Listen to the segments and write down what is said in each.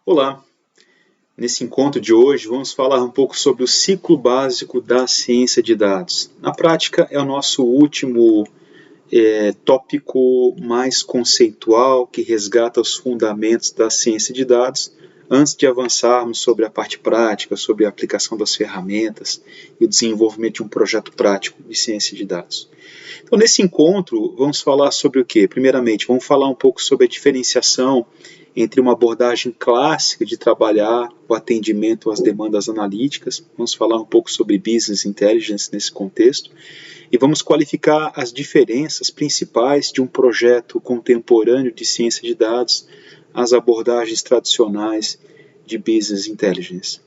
Olá! Nesse encontro de hoje vamos falar um pouco sobre o ciclo básico da ciência de dados. Na prática é o nosso último tópico mais conceitual que resgata os fundamentos da ciência de dados antes de avançarmos sobre a parte prática, sobre a aplicação das ferramentas e o desenvolvimento de um projeto prático de ciência de dados. Então, nesse encontro, vamos falar sobre o quê? Primeiramente, vamos falar um pouco sobre a diferenciação entre uma abordagem clássica de trabalhar o atendimento às demandas analíticas, vamos falar um pouco sobre Business Intelligence nesse contexto, e vamos qualificar as diferenças principais de um projeto contemporâneo de ciência de dados às abordagens tradicionais de Business Intelligence.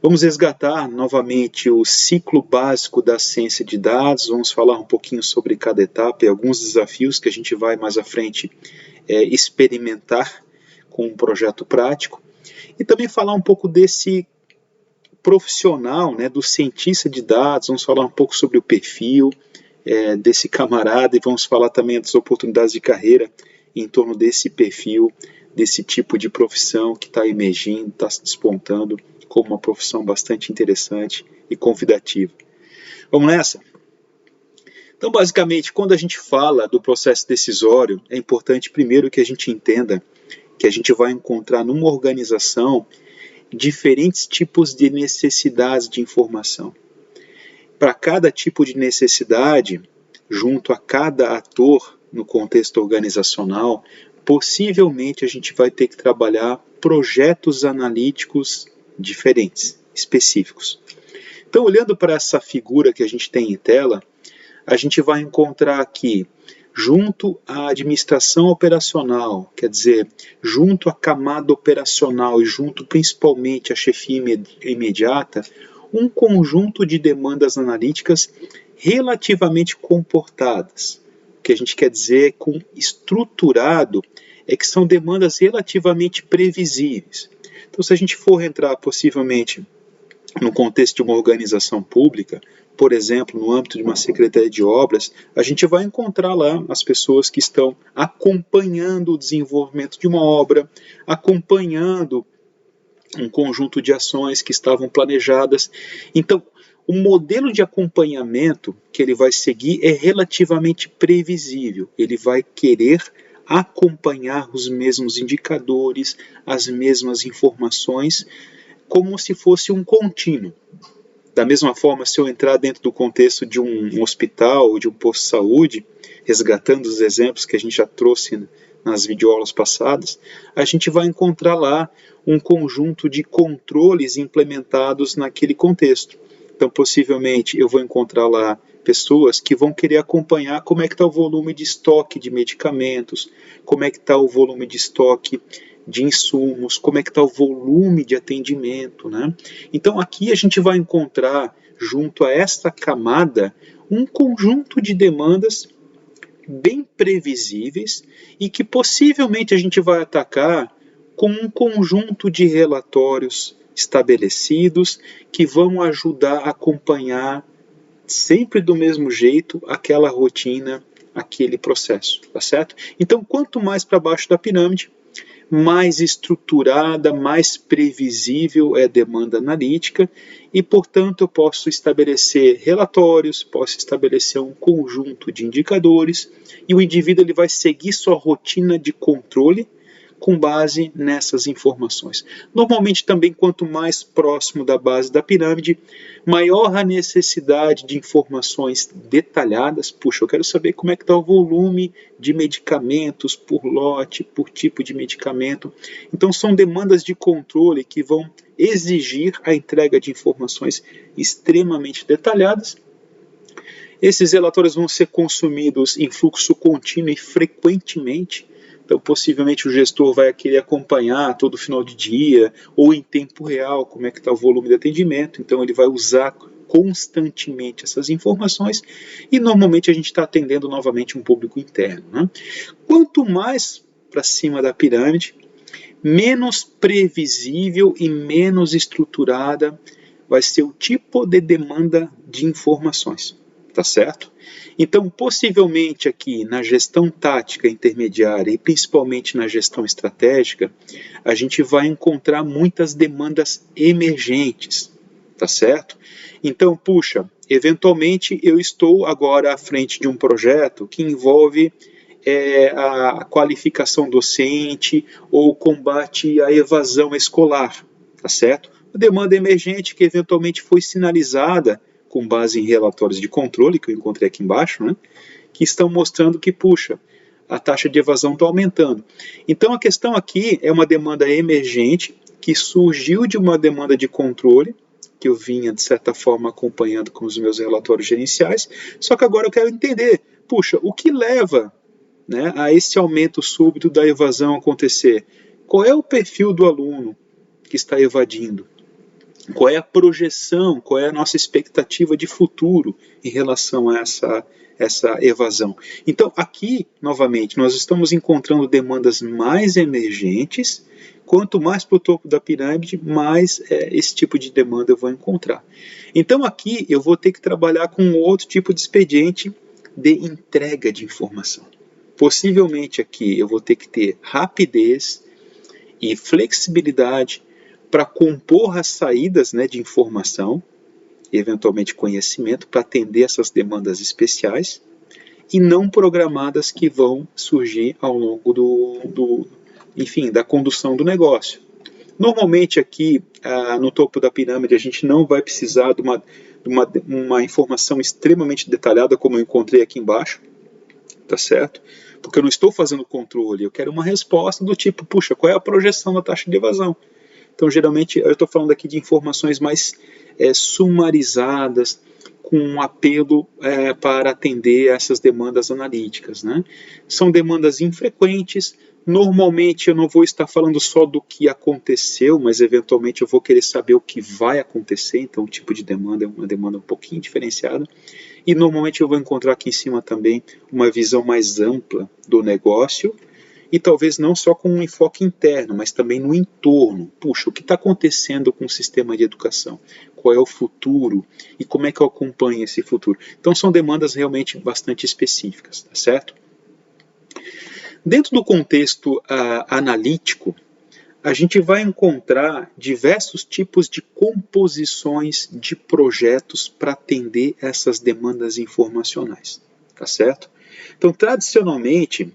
Vamos resgatar novamente o ciclo básico da ciência de dados, vamos falar um pouquinho sobre cada etapa e alguns desafios que a gente vai mais à frente experimentar com um projeto prático, e também falar um pouco desse profissional, do cientista de dados, vamos falar um pouco sobre o perfil desse camarada e vamos falar também das oportunidades de carreira em torno desse perfil, desse tipo de profissão que está emergindo, está se despontando como uma profissão bastante interessante e convidativa. Vamos nessa? Então, basicamente, quando a gente fala do processo decisório, é importante primeiro que a gente entenda que a gente vai encontrar numa organização diferentes tipos de necessidades de informação. Para cada tipo de necessidade, junto a cada ator no contexto organizacional, possivelmente a gente vai ter que trabalhar projetos analíticos diferentes, específicos. Então, olhando para essa figura que a gente tem em tela, a gente vai encontrar aqui, junto à administração operacional, quer dizer, junto à camada operacional e junto principalmente à chefia imediata, um conjunto de demandas analíticas relativamente comportadas. O que a gente quer dizer com estruturado é que são demandas relativamente previsíveis. Então, se a gente for entrar possivelmente no contexto de uma organização pública, por exemplo, no âmbito de uma secretaria de obras, a gente vai encontrar lá as pessoas que estão acompanhando o desenvolvimento de uma obra, acompanhando um conjunto de ações que estavam planejadas. Então, o modelo de acompanhamento que ele vai seguir é relativamente previsível. Ele vai querer acompanhar os mesmos indicadores, as mesmas informações, como se fosse um contínuo. Da mesma forma, se eu entrar dentro do contexto de um hospital ou de um posto de saúde, resgatando os exemplos que a gente já trouxe nas videoaulas passadas, a gente vai encontrar lá um conjunto de controles implementados naquele contexto. Então, possivelmente, eu vou encontrar lá pessoas que vão querer acompanhar como é que está o volume de estoque de medicamentos, como é que está o volume de estoque de insumos, como é que está o volume de atendimento, né? Então aqui a gente vai encontrar, junto a esta camada, um conjunto de demandas bem previsíveis e que possivelmente a gente vai atacar com um conjunto de relatórios estabelecidos que vão ajudar a acompanhar sempre do mesmo jeito aquela rotina, aquele processo, tá certo? Então, quanto mais para baixo da pirâmide, mais estruturada, mais previsível é a demanda analítica e, portanto, eu posso estabelecer relatórios, posso estabelecer um conjunto de indicadores e o indivíduo ele vai seguir sua rotina de controle com base nessas informações. Normalmente também, quanto mais próximo da base da pirâmide, maior a necessidade de informações detalhadas. Puxa, eu quero saber como é que está o volume de medicamentos por lote, por tipo de medicamento. Então são demandas de controle que vão exigir a entrega de informações extremamente detalhadas. Esses relatórios vão ser consumidos em fluxo contínuo e frequentemente. Então, possivelmente, o gestor vai querer acompanhar todo final de dia ou em tempo real como é que está o volume de atendimento. Então, ele vai usar constantemente essas informações e, normalmente, a gente está atendendo novamente um público interno, né? Quanto mais para cima da pirâmide, menos previsível e menos estruturada vai ser o tipo de demanda de informações. tá certo? Então, possivelmente aqui na gestão tática intermediária e principalmente na gestão estratégica, a gente vai encontrar muitas demandas emergentes, tá certo? Então, puxa, eventualmente eu estou agora à frente de um projeto que envolve a qualificação docente ou combate à evasão escolar, tá certo? Uma demanda emergente que eventualmente foi sinalizada com base em relatórios de controle, que eu encontrei aqui embaixo, né, que estão mostrando que, puxa, a taxa de evasão está aumentando. Então, a questão aqui é uma demanda emergente que surgiu de uma demanda de controle, que eu vinha, de certa forma, acompanhando com os meus relatórios gerenciais, só que agora eu quero entender, puxa, o que leva, né, a esse aumento súbito da evasão acontecer? Qual é o perfil do aluno que está evadindo? Qual é a projeção, qual é a nossa expectativa de futuro em relação a essa evasão? Então, aqui, novamente, nós estamos encontrando demandas mais emergentes. Quanto mais para o topo da pirâmide, mais esse tipo de demanda eu vou encontrar. Então, aqui eu vou ter que trabalhar com outro tipo de expediente de entrega de informação. Possivelmente aqui eu vou ter que ter rapidez e flexibilidade para compor as saídas, né, de informação, e eventualmente conhecimento, para atender essas demandas especiais, e não programadas que vão surgir ao longo da condução do negócio. Normalmente aqui, no topo da pirâmide, a gente não vai precisar de uma informação extremamente detalhada, como eu encontrei aqui embaixo, tá certo? Porque eu não estou fazendo controle, eu quero uma resposta do tipo, puxa, qual é a projeção da taxa de evasão? Então, geralmente, eu estou falando aqui de informações mais sumarizadas, com um apelo para atender essas demandas analíticas, né? São demandas infrequentes. Normalmente, eu não vou estar falando só do que aconteceu, mas eventualmente eu vou querer saber o que vai acontecer. Então, o tipo de demanda é uma demanda um pouquinho diferenciada. E normalmente eu vou encontrar aqui em cima também uma visão mais ampla do negócio, e talvez não só com um enfoque interno, mas também no entorno. Puxa, o que está acontecendo com o sistema de educação? Qual é o futuro? E como é que eu acompanho esse futuro? Então são demandas realmente bastante específicas, tá certo? Dentro do contexto analítico, a gente vai encontrar diversos tipos de composições de projetos para atender essas demandas informacionais, tá certo? Então, tradicionalmente,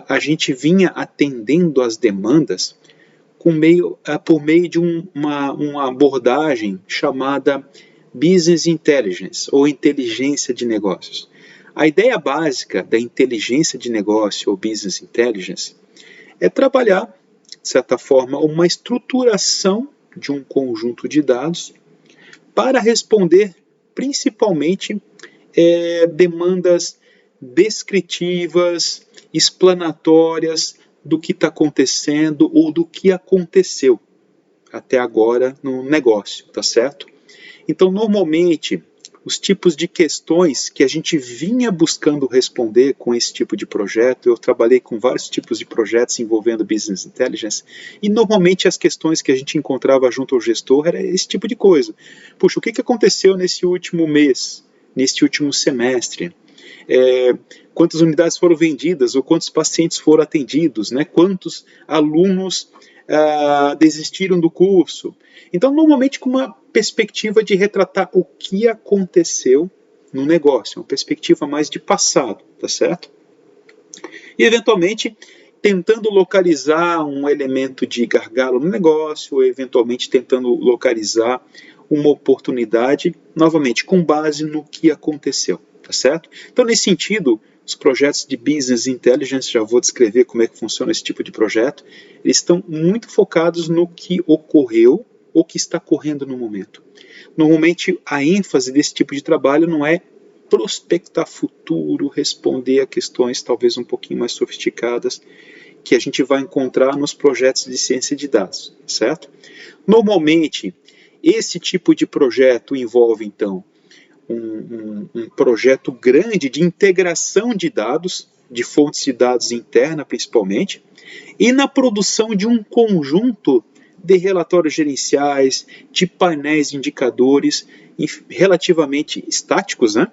a gente vinha atendendo as demandas por meio de uma abordagem chamada Business Intelligence, ou inteligência de negócios. A ideia básica da inteligência de negócio, ou Business Intelligence, é trabalhar, de certa forma, uma estruturação de um conjunto de dados para responder principalmente demandas descritivas, explanatórias do que está acontecendo ou do que aconteceu até agora no negócio, tá certo? Então, normalmente, os tipos de questões que a gente vinha buscando responder com esse tipo de projeto, eu trabalhei com vários tipos de projetos envolvendo Business Intelligence, e normalmente as questões que a gente encontrava junto ao gestor era esse tipo de coisa. Puxa, o que aconteceu nesse último mês, nesse último semestre? Quantas unidades foram vendidas ou quantos pacientes foram atendidos, né? Quantos alunos desistiram do curso. Então, normalmente com uma perspectiva de retratar o que aconteceu no negócio, uma perspectiva mais de passado, tá certo? E, eventualmente, tentando localizar um elemento de gargalo no negócio, ou eventualmente tentando localizar uma oportunidade, novamente, com base no que aconteceu, tá certo? Então, nesse sentido, os projetos de Business Intelligence, já vou descrever como é que funciona esse tipo de projeto, eles estão muito focados no que ocorreu ou que está ocorrendo no momento. Normalmente, a ênfase desse tipo de trabalho não é prospectar futuro, responder a questões talvez um pouquinho mais sofisticadas, que a gente vai encontrar nos projetos de ciência de dados, certo? Normalmente, esse tipo de projeto envolve, então, um projeto grande de integração de dados, de fontes de dados interna principalmente, e na produção de um conjunto de relatórios gerenciais, de painéis de indicadores relativamente estáticos, né,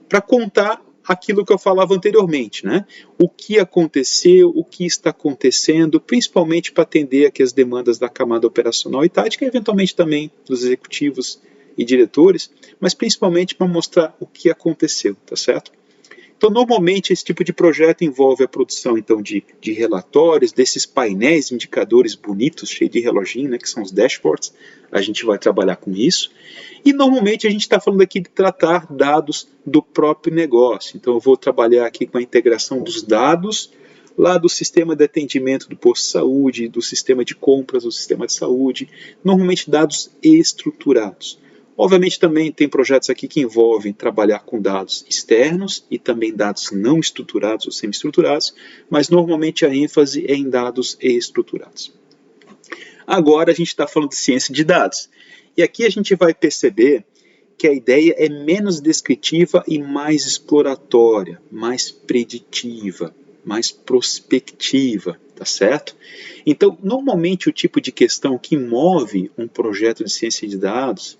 para contar aquilo que eu falava anteriormente, né? O que aconteceu, o que está acontecendo, principalmente para atender aqui as demandas da camada operacional e tática, e eventualmente também dos executivos e diretores, mas principalmente para mostrar o que aconteceu, tá certo? Então, normalmente, esse tipo de projeto envolve a produção então, de relatórios, desses painéis, indicadores bonitos, cheios de reloginho, né, que são os dashboards. A gente vai trabalhar com isso. E, normalmente, a gente está falando aqui de tratar dados do próprio negócio. Então, eu vou trabalhar aqui com a integração dos dados lá do sistema de atendimento do posto de saúde, do sistema de compras do sistema de saúde, normalmente dados estruturados. Obviamente também tem projetos aqui que envolvem trabalhar com dados externos e também dados não estruturados ou semi-estruturados, mas normalmente a ênfase é em dados estruturados. Agora a gente está falando de ciência de dados. E aqui a gente vai perceber que a ideia é menos descritiva e mais exploratória, mais preditiva, mais prospectiva, tá certo? Então, normalmente o tipo de questão que move um projeto de ciência de dados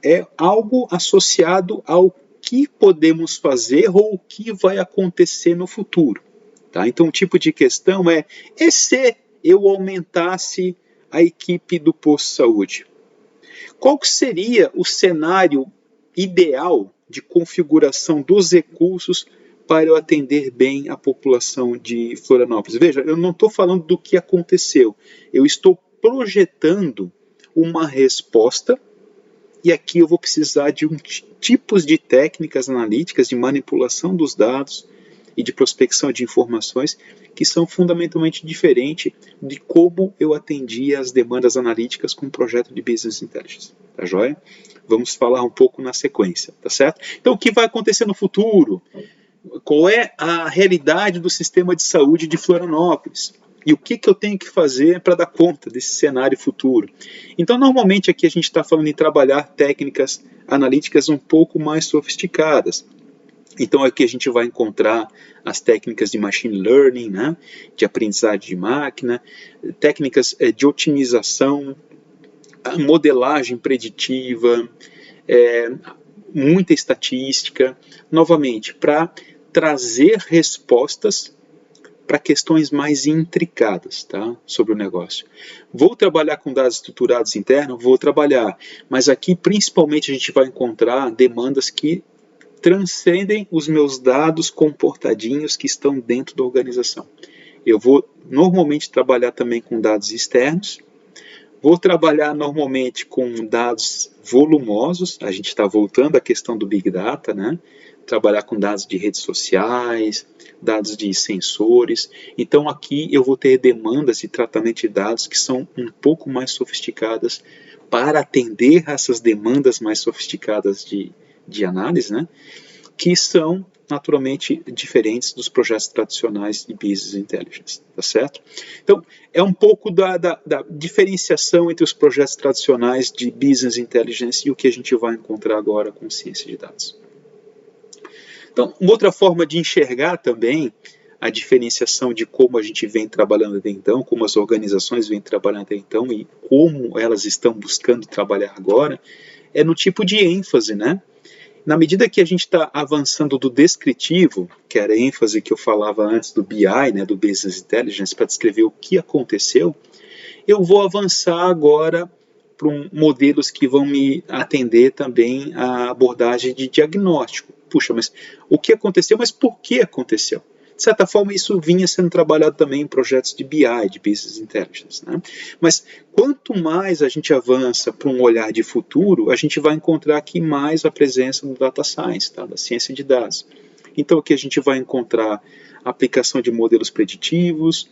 é algo associado ao que podemos fazer ou o que vai acontecer no futuro. Tá? Então, o tipo de questão e se eu aumentasse a equipe do posto de saúde? Qual que seria o cenário ideal de configuração dos recursos para eu atender bem a população de Florianópolis? Veja, eu não estou falando do que aconteceu, eu estou projetando uma resposta. E aqui eu vou precisar de tipos de técnicas analíticas de manipulação dos dados e de prospecção de informações que são fundamentalmente diferentes de como eu atendia as demandas analíticas com o projeto de Business Intelligence. Tá joia? Vamos falar um pouco na sequência, tá certo? Então, o que vai acontecer no futuro? Qual é a realidade do sistema de saúde de Florianópolis? E o que eu tenho que fazer para dar conta desse cenário futuro? Então, normalmente aqui a gente está falando em trabalhar técnicas analíticas um pouco mais sofisticadas. Então, aqui a gente vai encontrar as técnicas de machine learning, né, de aprendizagem de máquina, técnicas de otimização, modelagem preditiva, muita estatística, novamente, para trazer respostas para questões mais intricadas, tá, sobre o negócio. Vou trabalhar com dados estruturados internos? Vou trabalhar, mas aqui principalmente a gente vai encontrar demandas que transcendem os meus dados comportadinhos que estão dentro da organização. Eu vou normalmente trabalhar também com dados externos, vou trabalhar normalmente com dados volumosos, a gente está voltando à questão do Big Data, né? Trabalhar com dados de redes sociais, dados de sensores. Então aqui eu vou ter demandas de tratamento de dados que são um pouco mais sofisticadas para atender essas demandas mais sofisticadas de análise, né? Que são naturalmente diferentes dos projetos tradicionais de Business Intelligence, tá certo? Então, é um pouco da diferenciação entre os projetos tradicionais de Business Intelligence e o que a gente vai encontrar agora com ciência de dados. Então, uma outra forma de enxergar também a diferenciação de como a gente vem trabalhando até então, como as organizações vêm trabalhando até então e como elas estão buscando trabalhar agora, é no tipo de ênfase, né? Na medida que a gente está avançando do descritivo, que era a ênfase que eu falava antes do BI, né, do Business Intelligence, para descrever o que aconteceu, eu vou avançar agora para modelos que vão me atender também à abordagem de diagnóstico. Puxa, mas o que aconteceu, mas por que aconteceu? De certa forma, isso vinha sendo trabalhado também em projetos de BI, de Business Intelligence, né? Mas quanto mais a gente avança para um olhar de futuro, a gente vai encontrar aqui mais a presença do Data Science, tá? Da ciência de dados. Então, aqui a gente vai encontrar a aplicação de modelos preditivos,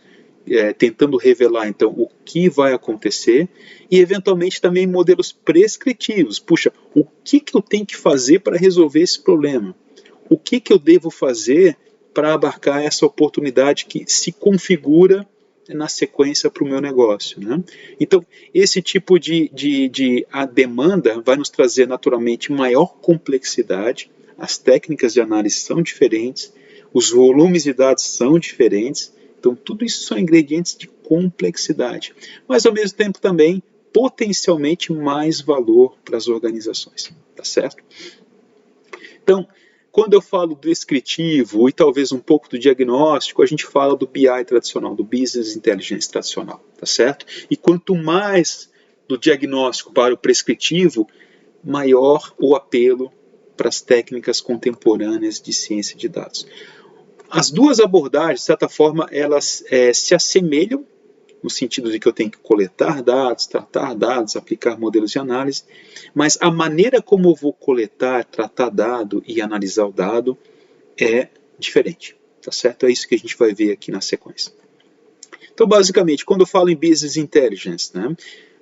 tentando revelar, então, o que vai acontecer, e, eventualmente, também modelos prescritivos. Puxa, o que eu tenho que fazer para resolver esse problema? O que eu devo fazer para abarcar essa oportunidade que se configura na sequência para o meu negócio, né? Então, esse tipo a demanda vai nos trazer naturalmente maior complexidade, as técnicas de análise são diferentes, os volumes de dados são diferentes, então tudo isso são ingredientes de complexidade, mas ao mesmo tempo também potencialmente mais valor para as organizações, tá certo? Então, quando eu falo do descritivo e talvez um pouco do diagnóstico, a gente fala do BI tradicional, do Business Intelligence tradicional, tá certo? E quanto mais do diagnóstico para o prescritivo, maior o apelo para as técnicas contemporâneas de ciência de dados. As duas abordagens, de certa forma, elas se assemelham, no sentido de que eu tenho que coletar dados, tratar dados, aplicar modelos de análise, mas a maneira como eu vou coletar, tratar dado e analisar o dado é diferente, tá certo? É isso que a gente vai ver aqui na sequência. Então, basicamente, quando eu falo em Business Intelligence, né,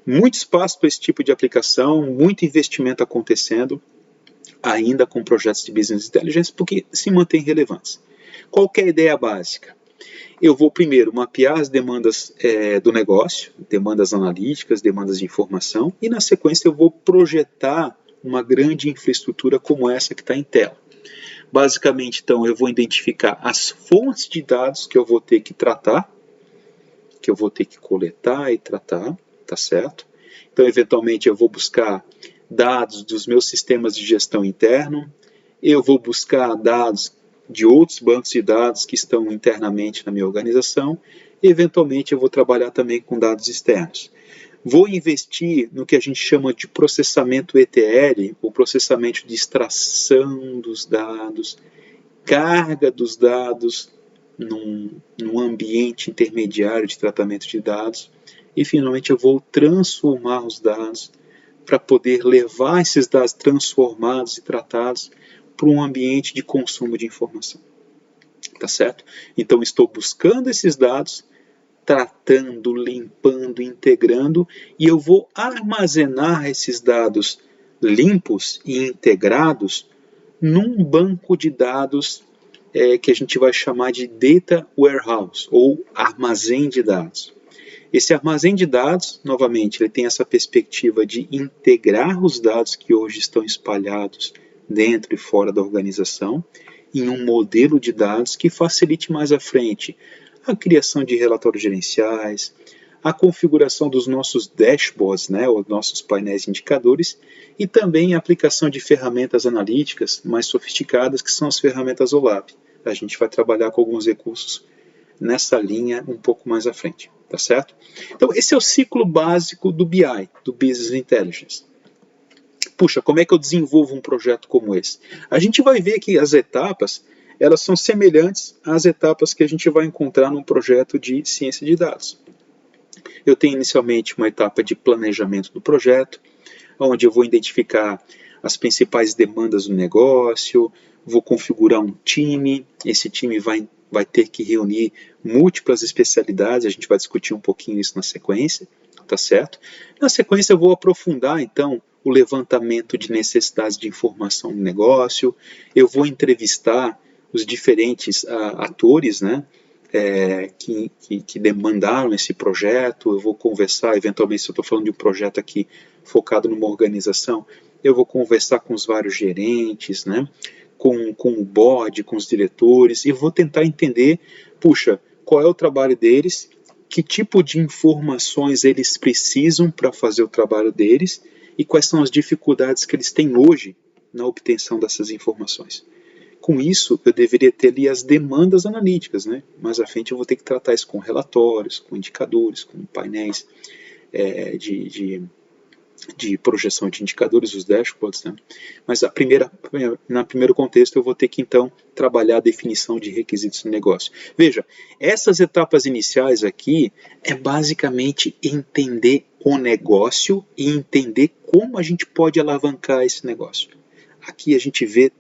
muito espaço para esse tipo de aplicação, muito investimento acontecendo, ainda com projetos de Business Intelligence, porque se mantém relevantes. Qual que é a ideia básica? Eu vou primeiro mapear as demandas do negócio, demandas analíticas, demandas de informação, e na sequência eu vou projetar uma grande infraestrutura como essa que está em tela. Basicamente, então, eu vou identificar as fontes de dados que eu vou ter que tratar, que eu vou ter que coletar e tratar, tá certo? Então, eventualmente, eu vou buscar dados dos meus sistemas de gestão interno, eu vou buscar dados de outros bancos de dados que estão internamente na minha organização, e eventualmente eu vou trabalhar também com dados externos. Vou investir no que a gente chama de processamento ETL, o processamento de extração dos dados, carga dos dados num ambiente intermediário de tratamento de dados, e finalmente eu vou transformar os dados para poder levar esses dados transformados e tratados para um ambiente de consumo de informação. Tá certo? Então, estou buscando esses dados, tratando, limpando, integrando, e eu vou armazenar esses dados limpos e integrados num banco de dados que a gente vai chamar de Data Warehouse, ou armazém de dados. Esse armazém de dados, novamente, ele tem essa perspectiva de integrar os dados que hoje estão espalhados dentro e fora da organização em um modelo de dados que facilite mais à frente a criação de relatórios gerenciais, a configuração dos nossos dashboards, né, os nossos painéis de indicadores, e também a aplicação de ferramentas analíticas mais sofisticadas, que são as ferramentas OLAP. A gente vai trabalhar com alguns recursos nessa linha um pouco mais à frente, tá certo? Então, esse é o ciclo básico do BI, do Business Intelligence. Puxa, como é que eu desenvolvo um projeto como esse? A gente vai ver que as etapas, elas são semelhantes às etapas que a gente vai encontrar num projeto de ciência de dados. Eu tenho inicialmente uma etapa de planejamento do projeto, onde eu vou identificar as principais demandas do negócio, vou configurar um time, esse time vai ter que reunir múltiplas especialidades, a gente vai discutir um pouquinho isso na sequência, tá certo? Na sequência eu vou aprofundar, então, o levantamento de necessidades de informação no negócio, eu vou entrevistar os diferentes atores, né, que demandaram esse projeto, eu vou conversar, eventualmente se eu estou falando de um projeto aqui focado numa organização, eu vou conversar com os vários gerentes, né, com o board, com os diretores, e vou tentar entender, puxa, qual é o trabalho deles, que tipo de informações eles precisam para fazer o trabalho deles, e quais são as dificuldades que eles têm hoje na obtenção dessas informações. Com isso, eu deveria ter ali as demandas analíticas, né? Mais à frente eu vou ter que tratar isso com relatórios, com indicadores, com painéis de projeção de indicadores, os dashboards, né? Mas no primeiro contexto eu vou ter que então trabalhar a definição de requisitos do negócio. Veja, essas etapas iniciais aqui é basicamente entender o negócio e entender como a gente pode alavancar esse negócio. Aqui a gente vê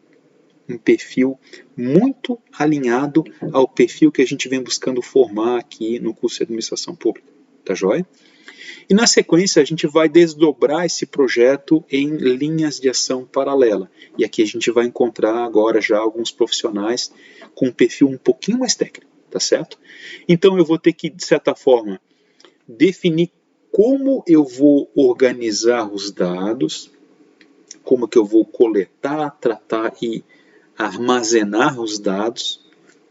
um perfil muito alinhado ao perfil que a gente vem buscando formar aqui no curso de Administração Pública. Tá joia? E na sequência a gente vai desdobrar esse projeto em linhas de ação paralela. E aqui a gente vai encontrar agora já alguns profissionais com um perfil um pouquinho mais técnico, tá certo? Então eu vou ter que, de certa forma, definir como eu vou organizar os dados, como que eu vou coletar, tratar e armazenar os dados,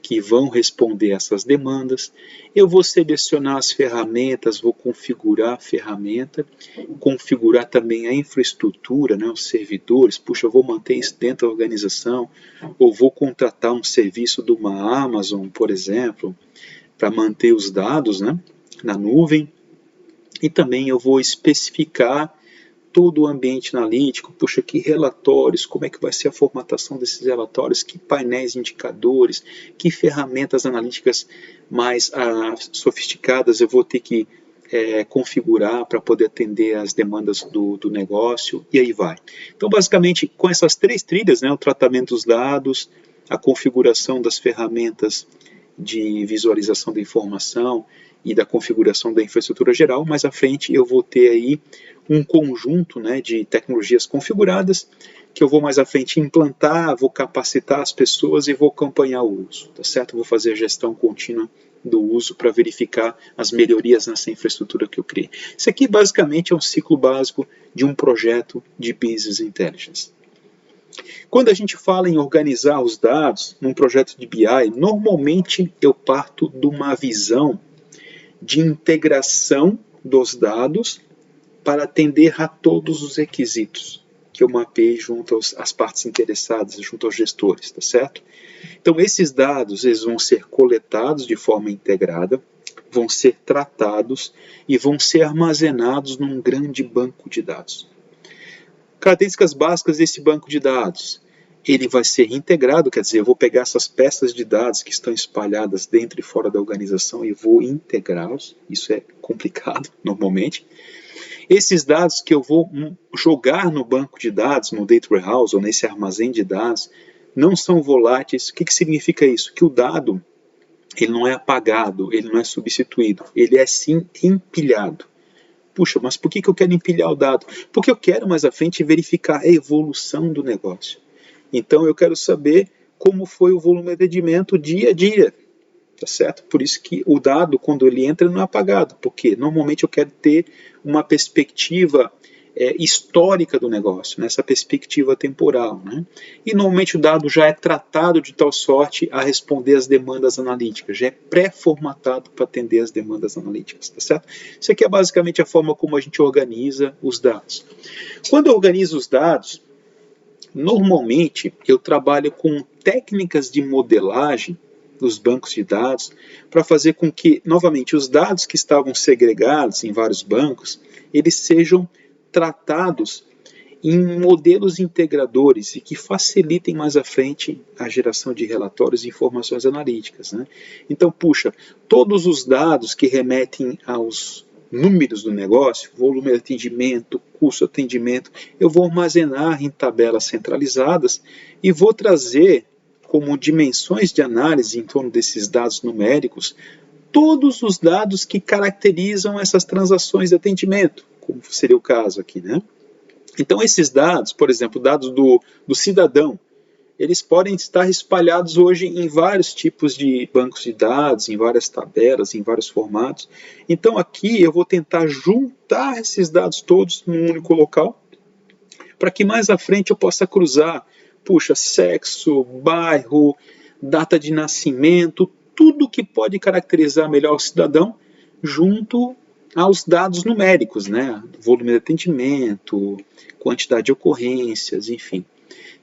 que vão responder essas demandas. Eu vou selecionar as ferramentas, vou configurar a ferramenta, configurar também a infraestrutura, né, os servidores. Puxa, eu vou manter isso dentro da organização, ou vou contratar um serviço de uma Amazon, por exemplo, para manter os dados, né, na nuvem. E também eu vou especificar todo o ambiente analítico, puxa, que relatórios, como é que vai ser a formatação desses relatórios, que painéis indicadores, que ferramentas analíticas mais sofisticadas eu vou ter que configurar para poder atender às demandas do negócio, e aí vai. Então, basicamente, com essas 3 trilhas, né, o tratamento dos dados, a configuração das ferramentas de visualização da informação e da configuração da infraestrutura geral, mais à frente eu vou ter aí um conjunto, né, de tecnologias configuradas que eu vou mais à frente implantar, vou capacitar as pessoas e vou acompanhar o uso, tá certo? Vou fazer a gestão contínua do uso para verificar as melhorias nessa infraestrutura que eu criei. Isso aqui basicamente é um ciclo básico de um projeto de Business Intelligence. Quando a gente fala em organizar os dados num projeto de BI, normalmente eu parto de uma visão de integração dos dados para atender a todos os requisitos que eu mapeei junto às partes interessadas, junto aos gestores, tá certo? Então, esses dados eles vão ser coletados de forma integrada, vão ser tratados e vão ser armazenados num grande banco de dados. Características básicas desse banco de dados. Ele vai ser integrado, quer dizer, eu vou pegar essas peças de dados que estão espalhadas dentro e fora da organização e vou integrá-los. Isso é complicado, normalmente. Esses dados que eu vou jogar no banco de dados, no Data Warehouse ou nesse armazém de dados, não são voláteis. O que significa isso? Que o dado ele não é apagado, ele não é substituído, ele é sim empilhado. Puxa, mas por que eu quero empilhar o dado? Porque eu quero mais à frente verificar a evolução do negócio. Então eu quero saber como foi o volume de atendimento dia a dia. Tá certo? Por isso que o dado, quando ele entra, não é apagado, porque normalmente eu quero ter uma perspectiva histórica do negócio, nessa perspectiva temporal. Né? E normalmente o dado já é tratado de tal sorte a responder às demandas analíticas, já é pré-formatado para atender às demandas analíticas. Tá certo? Isso aqui é basicamente a forma como a gente organiza os dados. Quando eu organizo os dados, normalmente eu trabalho com técnicas de modelagem dos bancos de dados, para fazer com que, novamente, os dados que estavam segregados em vários bancos, eles sejam tratados em modelos integradores e que facilitem mais à frente a geração de relatórios e informações analíticas. Né? Então, puxa, todos os dados que remetem aos números do negócio, volume de atendimento, custo de atendimento, eu vou armazenar em tabelas centralizadas e vou trazer como dimensões de análise em torno desses dados numéricos, todos os dados que caracterizam essas transações de atendimento, como seria o caso aqui, né? Então, esses dados, por exemplo, dados do cidadão, eles podem estar espalhados hoje em vários tipos de bancos de dados, em várias tabelas, em vários formatos. Então, aqui eu vou tentar juntar esses dados todos num único local, para que mais à frente eu possa cruzar puxa, sexo, bairro, data de nascimento, tudo que pode caracterizar melhor o cidadão junto aos dados numéricos, né? Volume de atendimento, quantidade de ocorrências, enfim.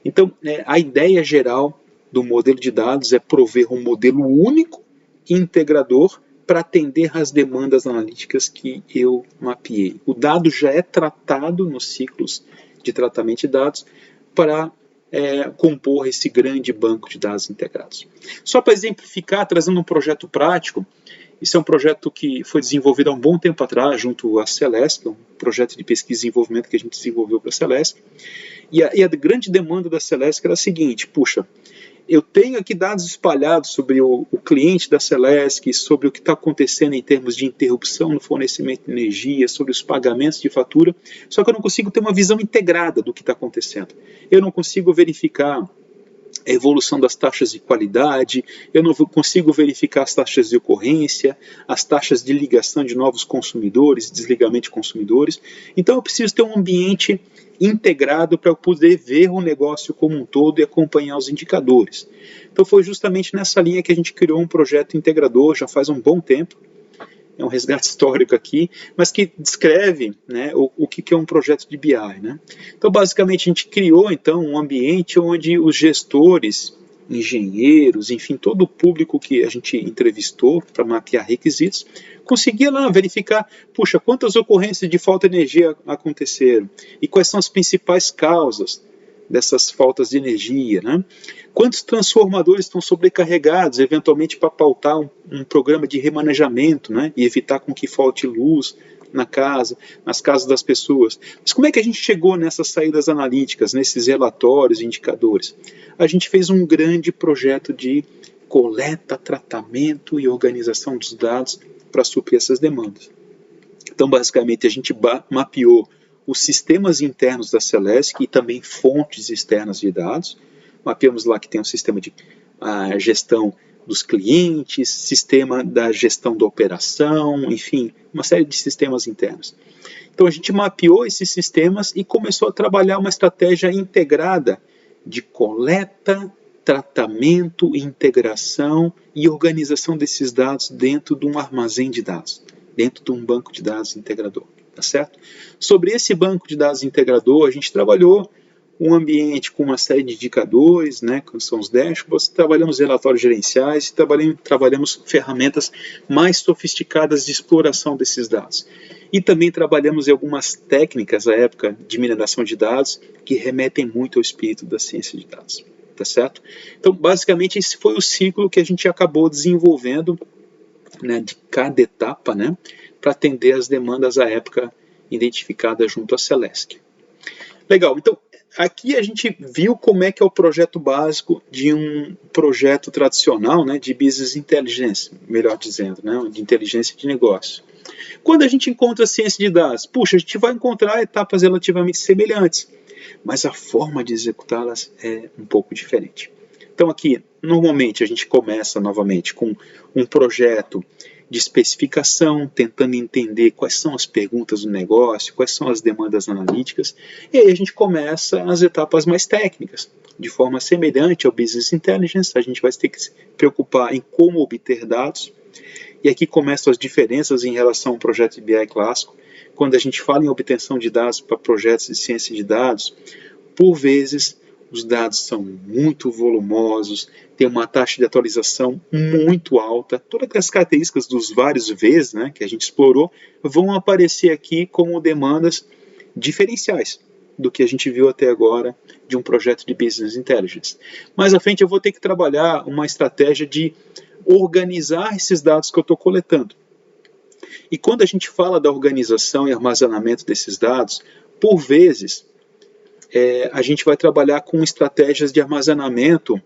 Então, a ideia geral do modelo de dados é prover um modelo único e integrador para atender às demandas analíticas que eu mapeei. O dado já é tratado nos ciclos de tratamento de dados para compor esse grande banco de dados integrados. Só para exemplificar, trazendo um projeto prático, isso é um projeto que foi desenvolvido há um bom tempo atrás, junto à Celesc, um projeto de pesquisa e desenvolvimento que a gente desenvolveu para a Celesc, e a grande demanda da Celesc era a seguinte, puxa, eu tenho aqui dados espalhados sobre o cliente da Celesc, sobre o que está acontecendo em termos de interrupção no fornecimento de energia, sobre os pagamentos de fatura, só que eu não consigo ter uma visão integrada do que está acontecendo. Eu não consigo verificar a evolução das taxas de qualidade, eu não consigo verificar as taxas de ocorrência, as taxas de ligação de novos consumidores, desligamento de consumidores. Então eu preciso ter um ambiente integrado para eu poder ver o negócio como um todo e acompanhar os indicadores. Então foi justamente nessa linha que a gente criou um projeto integrador já faz um bom tempo. É um resgate histórico aqui, mas que descreve, né, o que é um projeto de BI. Né? Então, basicamente, a gente criou então um ambiente onde os gestores, engenheiros, enfim, todo o público que a gente entrevistou para mapear requisitos, conseguia lá verificar, puxa, quantas ocorrências de falta de energia aconteceram e quais são as principais causas dessas faltas de energia, né? Quantos transformadores estão sobrecarregados, eventualmente para pautar um programa de remanejamento, né? E evitar com que falte luz na casa, nas casas das pessoas. Mas como é que a gente chegou nessas saídas analíticas, nesses relatórios e indicadores? A gente fez um grande projeto de coleta, tratamento e organização dos dados para suprir essas demandas. Então, basicamente, a gente mapeou os sistemas internos da Celesc e também fontes externas de dados. Mapeamos lá que tem um sistema de gestão dos clientes, sistema da gestão da operação, enfim, uma série de sistemas internos. Então a gente mapeou esses sistemas e começou a trabalhar uma estratégia integrada de coleta, tratamento, integração e organização desses dados dentro de um armazém de dados, dentro de um banco de dados integrador. Tá certo? Sobre esse banco de dados integrador, a gente trabalhou um ambiente com uma série de indicadores, né, que são os dashboards, trabalhamos relatórios gerenciais, trabalhamos ferramentas mais sofisticadas de exploração desses dados. E também trabalhamos em algumas técnicas à época de mineração de dados que remetem muito ao espírito da ciência de dados. Tá certo? Então, basicamente, esse foi o ciclo que a gente acabou desenvolvendo, né, de cada etapa, né, para atender as demandas à época identificadas junto à Celesc. Legal, então aqui a gente viu como é que é o projeto básico de um projeto tradicional, né, de business intelligence, melhor dizendo, né, de inteligência de negócio. Quando a gente encontra ciência de dados, puxa, a gente vai encontrar etapas relativamente semelhantes, mas a forma de executá-las é um pouco diferente. Então aqui, normalmente a gente começa novamente com um projeto de especificação, tentando entender quais são as perguntas do negócio, quais são as demandas analíticas, e aí a gente começa as etapas mais técnicas. De forma semelhante ao Business Intelligence, a gente vai ter que se preocupar em como obter dados, e aqui começam as diferenças em relação ao projeto de BI clássico. Quando a gente fala em obtenção de dados para projetos de ciência de dados, por vezes os dados são muito volumosos, tem uma taxa de atualização muito alta, todas as características dos vários Vs, né, que a gente explorou vão aparecer aqui como demandas diferenciais do que a gente viu até agora de um projeto de Business Intelligence. Mais à frente eu vou ter que trabalhar uma estratégia de organizar esses dados que eu estou coletando. E quando a gente fala da organização e armazenamento desses dados, por vezes a gente vai trabalhar com estratégias de armazenamento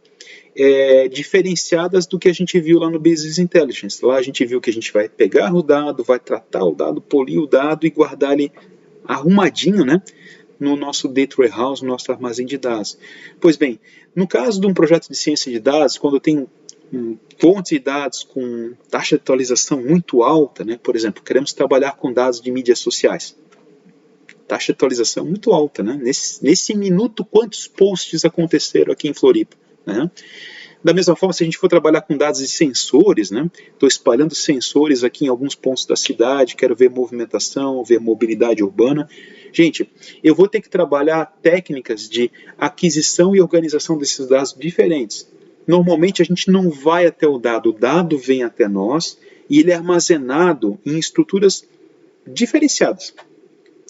diferenciadas do que a gente viu lá no Business Intelligence. Lá a gente viu que a gente vai pegar o dado, vai tratar o dado, polir o dado e guardar ele arrumadinho, né, no nosso data warehouse, no nosso armazém de dados. Pois bem, no caso de um projeto de ciência de dados, quando eu tenho fontes de dados com taxa de atualização muito alta, né, por exemplo, queremos trabalhar com dados de mídias sociais, taxa de atualização muito alta, né? Nesse minuto, quantos posts aconteceram aqui em Floripa, né? Da mesma forma, se a gente for trabalhar com dados de sensores, né? Estou espalhando sensores aqui em alguns pontos da cidade, quero ver movimentação, ver mobilidade urbana. Gente, eu vou ter que trabalhar técnicas de aquisição e organização desses dados diferentes. Normalmente a gente não vai até o dado vem até nós e ele é armazenado em estruturas diferenciadas.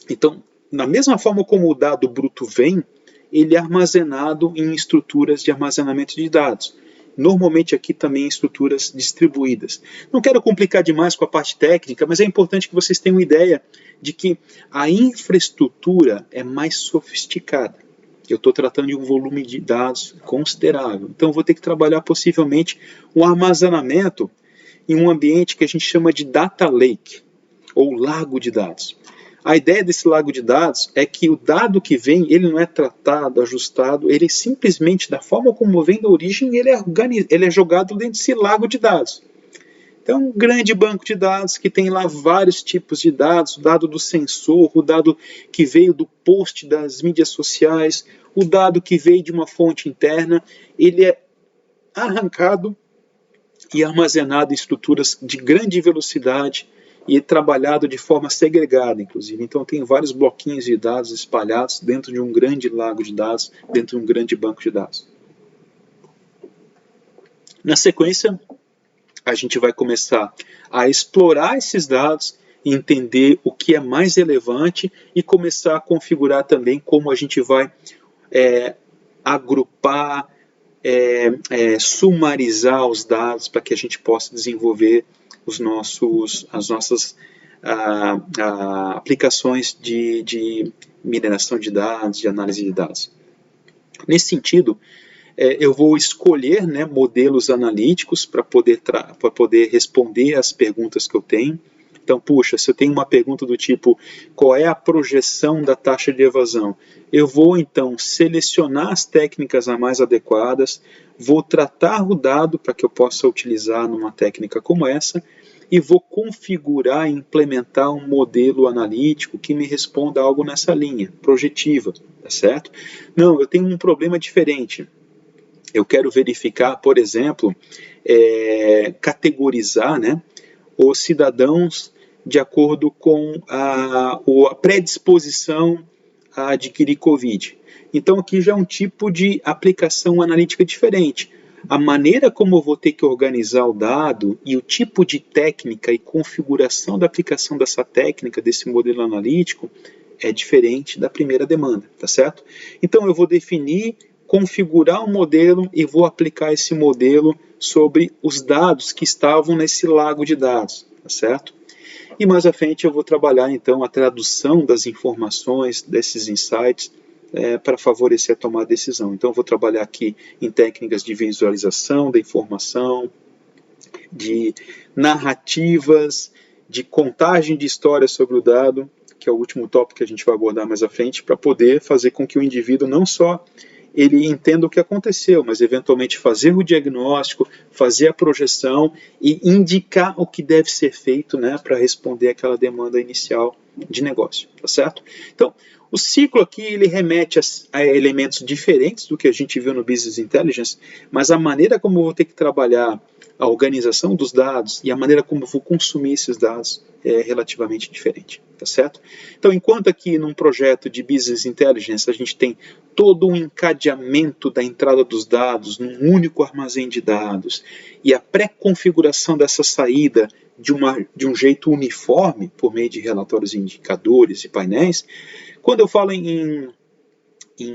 Então, da mesma forma como o dado bruto vem, ele é armazenado em estruturas de armazenamento de dados. Normalmente aqui também em estruturas distribuídas. Não quero complicar demais com a parte técnica, mas é importante que vocês tenham ideia de que a infraestrutura é mais sofisticada. Eu estou tratando de um volume de dados considerável. Então, eu vou ter que trabalhar possivelmente um armazenamento em um ambiente que a gente chama de data lake, ou lago de dados. A ideia desse lago de dados é que o dado que vem, ele não é tratado, ajustado, ele simplesmente, da forma como vem da origem, ele é jogado dentro desse lago de dados. Então, um grande banco de dados que tem lá vários tipos de dados, o dado do sensor, o dado que veio do post das mídias sociais, o dado que veio de uma fonte interna, ele é arrancado e armazenado em estruturas de grande velocidade e trabalhado de forma segregada, inclusive. Então, tem vários bloquinhos de dados espalhados dentro de um grande lago de dados, dentro de um grande banco de dados. Na sequência, a gente vai começar a explorar esses dados, entender o que é mais relevante e começar a configurar também como a gente vai agrupar, sumarizar os dados para que a gente possa desenvolver as nossas aplicações de mineração de dados, de análise de dados. Nesse sentido, eu vou escolher, né, modelos analíticos para poder responder às perguntas que eu tenho. Então, puxa, se eu tenho uma pergunta do tipo, qual é a projeção da taxa de evasão? Eu vou, então, selecionar as técnicas mais adequadas, vou tratar o dado para que eu possa utilizar numa técnica como essa, e vou configurar e implementar um modelo analítico que me responda algo nessa linha, projetiva, tá certo? Não, eu tenho um problema diferente. Eu quero verificar, por exemplo, categorizar, né, os cidadãos de acordo com a predisposição a adquirir Covid. Então, aqui já é um tipo de aplicação analítica diferente. A maneira como eu vou ter que organizar o dado e o tipo de técnica e configuração da aplicação dessa técnica, desse modelo analítico, é diferente da primeira demanda, tá certo? Então, eu vou definir, configurar um modelo e vou aplicar esse modelo sobre os dados que estavam nesse lago de dados, tá certo? E mais à frente eu vou trabalhar então a tradução das informações, desses insights, para favorecer a tomada de decisão. Então eu vou trabalhar aqui em técnicas de visualização da informação, de narrativas, de contagem de histórias sobre o dado, que é o último tópico que a gente vai abordar mais à frente, para poder fazer com que o indivíduo não só ele entenda o que aconteceu, mas eventualmente fazer o diagnóstico, fazer a projeção e indicar o que deve ser feito, né, para responder àquela demanda inicial de negócio, tá certo? Então, o ciclo aqui ele remete a elementos diferentes do que a gente viu no Business Intelligence, mas a maneira como eu vou ter que trabalhar a organização dos dados e a maneira como eu vou consumir esses dados é relativamente diferente, tá certo? Então, enquanto aqui num projeto de Business Intelligence a gente tem todo um encadeamento da entrada dos dados num único armazém de dados e a pré-configuração dessa saída de um jeito uniforme por meio de relatórios e indicadores e painéis, quando eu falo em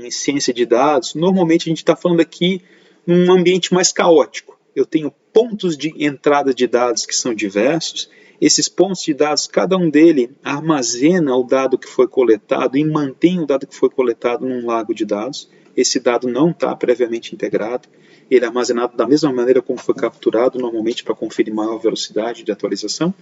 ciência de dados, normalmente a gente está falando aqui num ambiente mais caótico. Eu tenho pontos de entrada de dados que são diversos. Esses pontos de dados, cada um deles armazena o dado que foi coletado e mantém o dado que foi coletado num lago de dados. Esse dado não está previamente integrado. Ele é armazenado da mesma maneira como foi capturado, normalmente para confirmar a velocidade de atualização.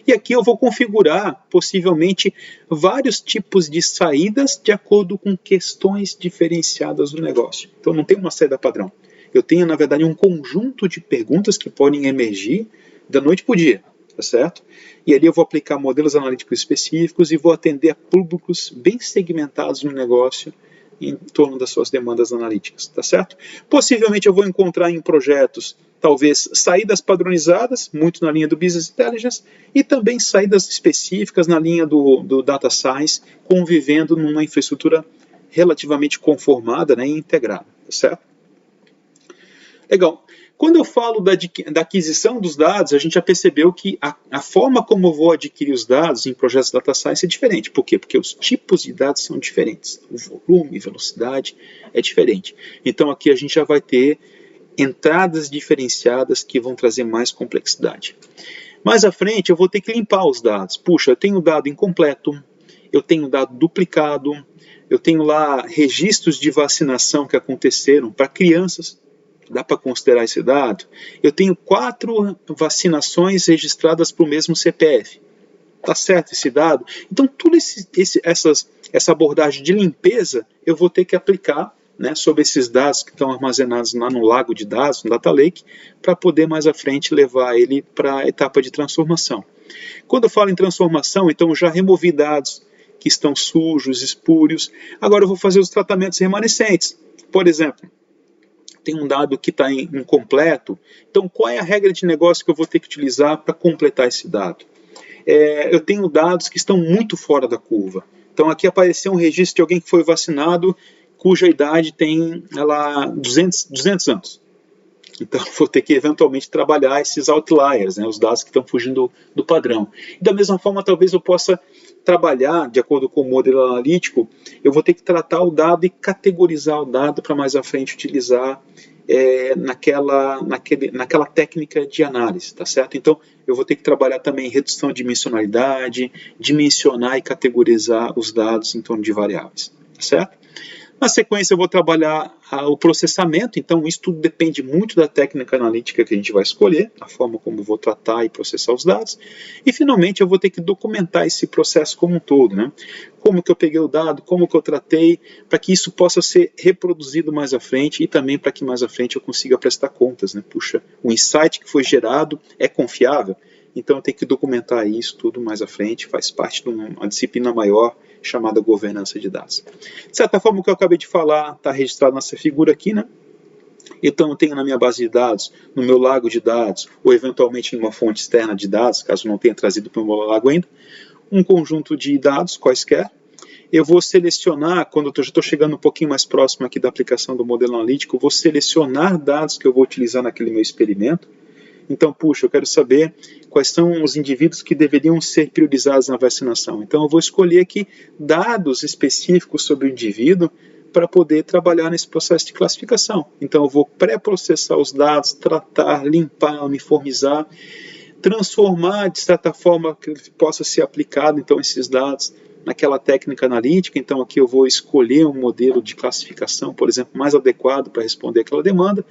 E aqui eu vou configurar, possivelmente, vários tipos de saídas de acordo com questões diferenciadas do negócio. Então não tem uma saída padrão. Eu tenho, na verdade, um conjunto de perguntas que podem emergir da noite para o dia, tá certo? E ali eu vou aplicar modelos analíticos específicos e vou atender a públicos bem segmentados no negócio em torno das suas demandas analíticas, tá certo? Possivelmente eu vou encontrar em projetos, talvez, saídas padronizadas, muito na linha do Business Intelligence, e também saídas específicas na linha do Data Science, convivendo numa infraestrutura relativamente conformada, né, e integrada, tá certo? Legal. Quando eu falo da aquisição dos dados, a gente já percebeu que a forma como eu vou adquirir os dados em projetos de Data Science é diferente. Por quê? Porque os tipos de dados são diferentes. O volume, velocidade é diferente. Então aqui a gente já vai ter entradas diferenciadas que vão trazer mais complexidade. Mais à frente eu vou ter que limpar os dados. Puxa, eu tenho dado incompleto, eu tenho dado duplicado, eu tenho lá registros de vacinação que aconteceram para crianças. Dá para considerar esse dado? Eu tenho 4 vacinações registradas para o mesmo CPF. Está certo esse dado? Então, toda essa abordagem de limpeza eu vou ter que aplicar né, sobre esses dados que estão armazenados lá no lago de dados, no Data Lake, para poder mais à frente levar ele para a etapa de transformação. Quando eu falo em transformação, então eu já removi dados que estão sujos, espúrios, agora eu vou fazer os tratamentos remanescentes. Por exemplo, tem um dado que está incompleto, então qual é a regra de negócio que eu vou ter que utilizar para completar esse dado? Eu tenho dados que estão muito fora da curva. Então aqui apareceu um registro de alguém que foi vacinado, cuja idade tem 200 anos. Então vou ter que eventualmente trabalhar esses outliers, né, os dados que estão fugindo do padrão. E da mesma forma, talvez eu possa trabalhar, de acordo com o modelo analítico, eu vou ter que tratar o dado e categorizar o dado para mais à frente utilizar naquela técnica de análise, tá certo? Então eu vou ter que trabalhar também redução de dimensionalidade, dimensionar e categorizar os dados em torno de variáveis, tá certo? Na sequência eu vou trabalhar o processamento, então isso tudo depende muito da técnica analítica que a gente vai escolher, a forma como eu vou tratar e processar os dados, e finalmente eu vou ter que documentar esse processo como um todo, né? Como que eu peguei o dado, como que eu tratei, para que isso possa ser reproduzido mais à frente e também para que mais à frente eu consiga prestar contas, né? Puxa, o insight que foi gerado é confiável? Então eu tenho que documentar isso tudo mais à frente, faz parte de uma disciplina maior chamada governança de dados. De certa forma, o que eu acabei de falar está registrado nessa figura aqui, né? Então eu tenho na minha base de dados, no meu lago de dados, ou eventualmente em uma fonte externa de dados, caso não tenha trazido para o meu lago ainda, um conjunto de dados quaisquer. Eu vou selecionar, quando eu já estou chegando um pouquinho mais próximo aqui da aplicação do modelo analítico, eu vou selecionar dados que eu vou utilizar naquele meu experimento. Então, puxa, eu quero saber quais são os indivíduos que deveriam ser priorizados na vacinação. Então, eu vou escolher aqui dados específicos sobre o indivíduo para poder trabalhar nesse processo de classificação. Então, eu vou pré-processar os dados, tratar, limpar, uniformizar, transformar de certa forma que ele possa ser aplicado, então, esses dados naquela técnica analítica. Então, aqui eu vou escolher um modelo de classificação, por exemplo, mais adequado para responder aquela demanda.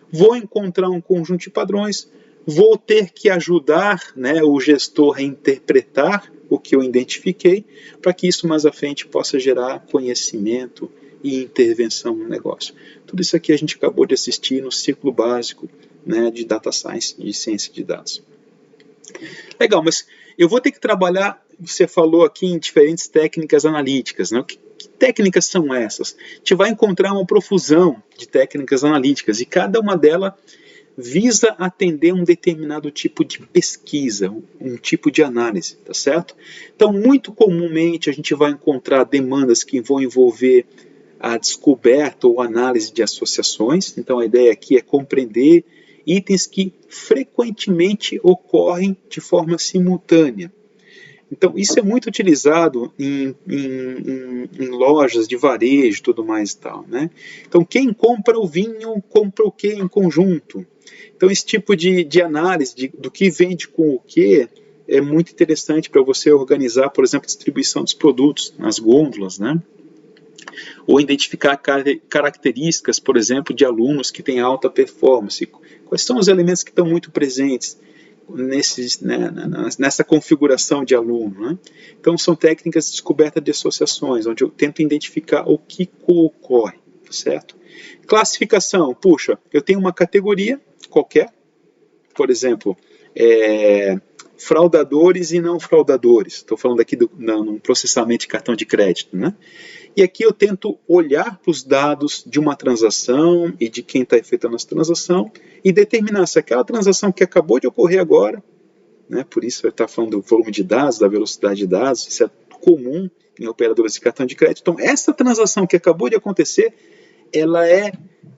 Vou encontrar um conjunto de padrões, vou ter que ajudar, né, o gestor a interpretar o que eu identifiquei, para que isso mais à frente possa gerar conhecimento e intervenção no negócio. Tudo isso aqui a gente acabou de assistir no ciclo básico, né, de Data Science, de ciência de dados. Legal, mas eu vou ter que trabalhar, você falou aqui em diferentes técnicas analíticas, né? Que técnicas são essas? A gente vai encontrar uma profusão de técnicas analíticas e cada uma delas visa atender um determinado tipo de pesquisa, um tipo de análise, tá certo? Então, muito comumente a gente vai encontrar demandas que vão envolver a descoberta ou análise de associações. Então, a ideia aqui é compreender itens que frequentemente ocorrem de forma simultânea. Então, isso é muito utilizado em lojas de varejo e tudo mais e tal, né? Então, quem compra o vinho, compra o que em conjunto? Então, esse tipo de análise do que vende com o que é muito interessante para você organizar, por exemplo, a distribuição dos produtos nas gôndolas, né? Ou identificar características, por exemplo, de alunos que têm alta performance. Quais são os elementos que estão muito presentes nessa configuração de aluno, né? Então são técnicas de descoberta de associações, onde eu tento identificar o que ocorre, certo? Classificação, puxa, eu tenho uma categoria qualquer, por exemplo, fraudadores e não fraudadores, estou falando aqui num processamento de cartão de crédito, né? E aqui eu tento olhar para os dados de uma transação e de quem está efetuando essa transação e determinar se aquela transação que acabou de ocorrer agora, né, por isso eu estou falando do volume de dados, da velocidade de dados, isso é comum em operadoras de cartão de crédito. Então, essa transação que acabou de acontecer, ela é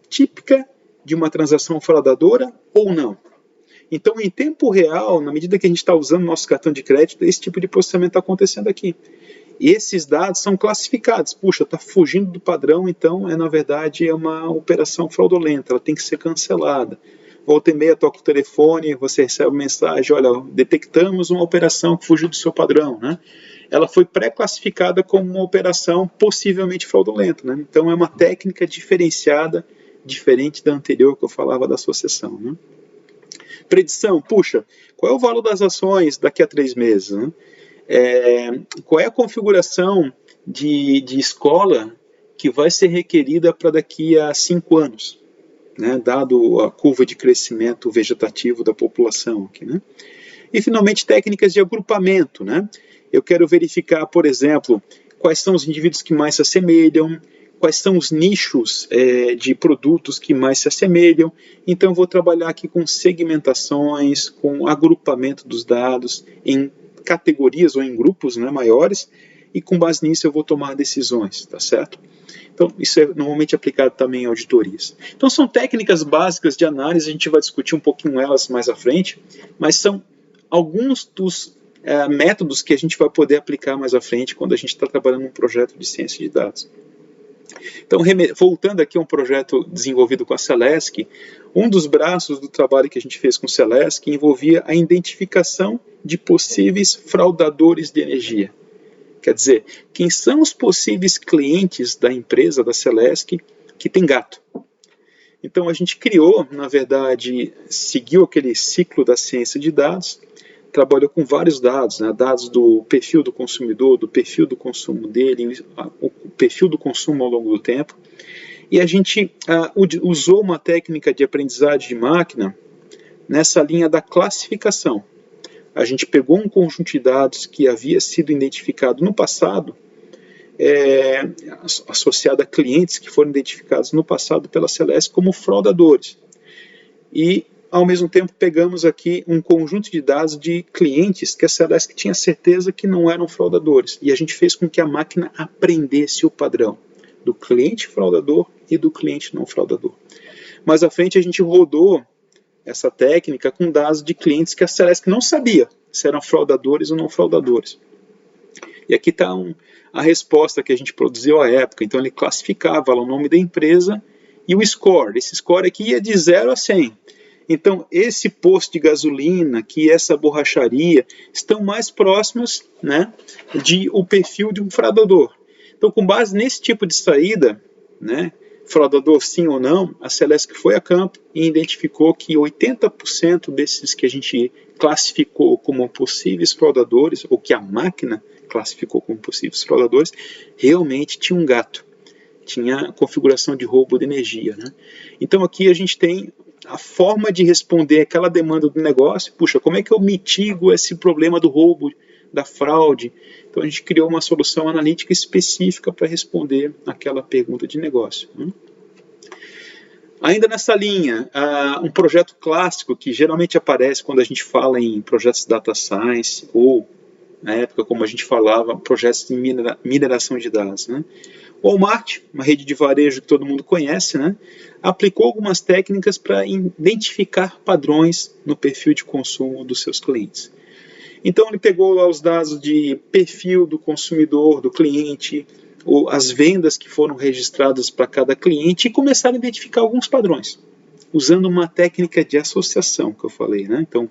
típica de uma transação fraudadora ou não? Então, em tempo real, na medida que a gente está usando nosso cartão de crédito, esse tipo de processamento está acontecendo aqui. E esses dados são classificados. Puxa, está fugindo do padrão, então na verdade é uma operação fraudulenta, ela tem que ser cancelada. Volta e meia, toca o telefone, você recebe uma mensagem, olha, detectamos uma operação que fugiu do seu padrão, né? Ela foi pré-classificada como uma operação possivelmente fraudulenta, né? Então é uma técnica diferenciada, diferente da anterior que eu falava da associação, né? Predição, puxa, qual é o valor das ações daqui a 3 meses, né? Qual é a configuração de escola que vai ser requerida para daqui a 5 anos, né, dado a curva de crescimento vegetativo da população aqui, né? E, finalmente, técnicas de agrupamento, né? Eu quero verificar, por exemplo, quais são os indivíduos que mais se assemelham, quais são os nichos de produtos que mais se assemelham. Então, eu vou trabalhar aqui com segmentações, com agrupamento dos dados em categorias ou em grupos, né, maiores, e com base nisso eu vou tomar decisões, tá certo? Então, isso é normalmente aplicado também em auditorias. Então, são técnicas básicas de análise, a gente vai discutir um pouquinho elas mais à frente, mas são alguns dos métodos que a gente vai poder aplicar mais à frente quando a gente está trabalhando num projeto de ciência de dados. Então, voltando aqui a um projeto desenvolvido com a Celesc, um dos braços do trabalho que a gente fez com a Celesc envolvia a identificação de possíveis fraudadores de energia. Quer dizer, quem são os possíveis clientes da empresa, da Celesc, que tem gato? Então, a gente criou, na verdade, seguiu aquele ciclo da ciência de dados, trabalhou com vários dados, né, dados do perfil do consumidor, do perfil do consumo dele, o perfil do consumo ao longo do tempo, e a gente usou uma técnica de aprendizagem de máquina nessa linha da classificação. A gente pegou um conjunto de dados que havia sido identificado no passado, associado a clientes que foram identificados no passado pela Celesc como fraudadores. E, ao mesmo tempo, pegamos aqui um conjunto de dados de clientes que a Celesc tinha certeza que não eram fraudadores. E a gente fez com que a máquina aprendesse o padrão do cliente fraudador e do cliente não fraudador. Mais à frente, a gente rodou essa técnica com dados de clientes que a Celesc não sabia se eram fraudadores ou não fraudadores. E aqui está a resposta que a gente produziu à época. Então, ele classificava lá o nome da empresa e o score. Esse score aqui ia de 0 a 100. Então, esse posto de gasolina, que essa borracharia, estão mais próximos, né, de o perfil de um fraudador. Então, com base nesse tipo de saída, né, fraudador sim ou não, a Celesc foi a campo e identificou que 80% desses que a gente classificou como possíveis fraudadores, ou que a máquina classificou como possíveis fraudadores, realmente tinha um gato, tinha configuração de roubo de energia, né? Então aqui a gente tem a forma de responder aquela demanda do negócio. Puxa, como é que eu mitigo esse problema do roubo, da fraude? Então a gente criou uma solução analítica específica para responder aquela pergunta de negócio. Ainda nessa linha, um projeto clássico que geralmente aparece quando a gente fala em projetos de data science ou, na época, como a gente falava, projetos de mineração de dados, né? O Walmart, uma rede de varejo que todo mundo conhece, né, aplicou algumas técnicas para identificar padrões no perfil de consumo dos seus clientes. Então ele pegou lá os dados de perfil do consumidor, do cliente, ou as vendas que foram registradas para cada cliente e começaram a identificar alguns padrões, usando uma técnica de associação que eu falei, né? Então,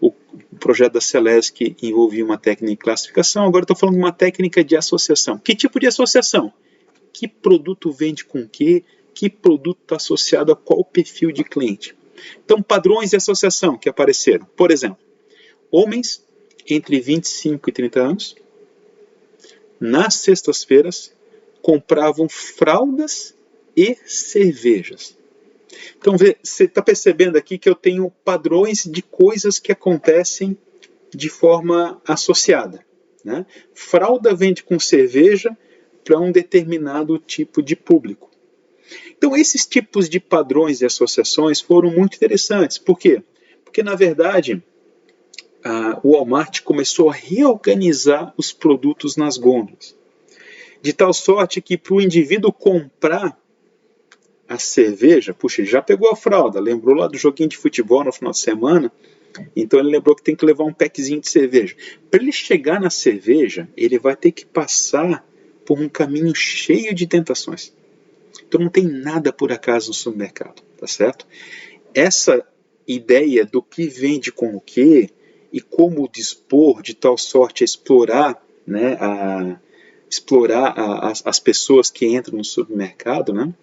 o projeto da Celesc envolvia uma técnica de classificação, agora estou falando de uma técnica de associação. Que tipo de associação? Que produto vende com que produto está associado a qual perfil de cliente. Então, padrões de associação que apareceram. Por exemplo, homens entre 25 e 30 anos, nas sextas-feiras, compravam fraldas e cervejas. Então, você está percebendo aqui que eu tenho padrões de coisas que acontecem de forma associada, né? Fralda vende com cerveja para um determinado tipo de público. Então, esses tipos de padrões e associações foram muito interessantes. Por quê? Porque, na verdade, o Walmart começou a reorganizar os produtos nas gôndolas. De tal sorte que, para o indivíduo comprar a cerveja, puxa, ele já pegou a fralda, lembrou lá do joguinho de futebol no final de semana, então ele lembrou que tem que levar um packzinho de cerveja. Para ele chegar na cerveja, ele vai ter que passar por um caminho cheio de tentações. Então não tem nada por acaso no supermercado, tá certo? Essa ideia do que vende com o que e como dispor de tal sorte a explorar, né, as pessoas que entram no supermercado, né,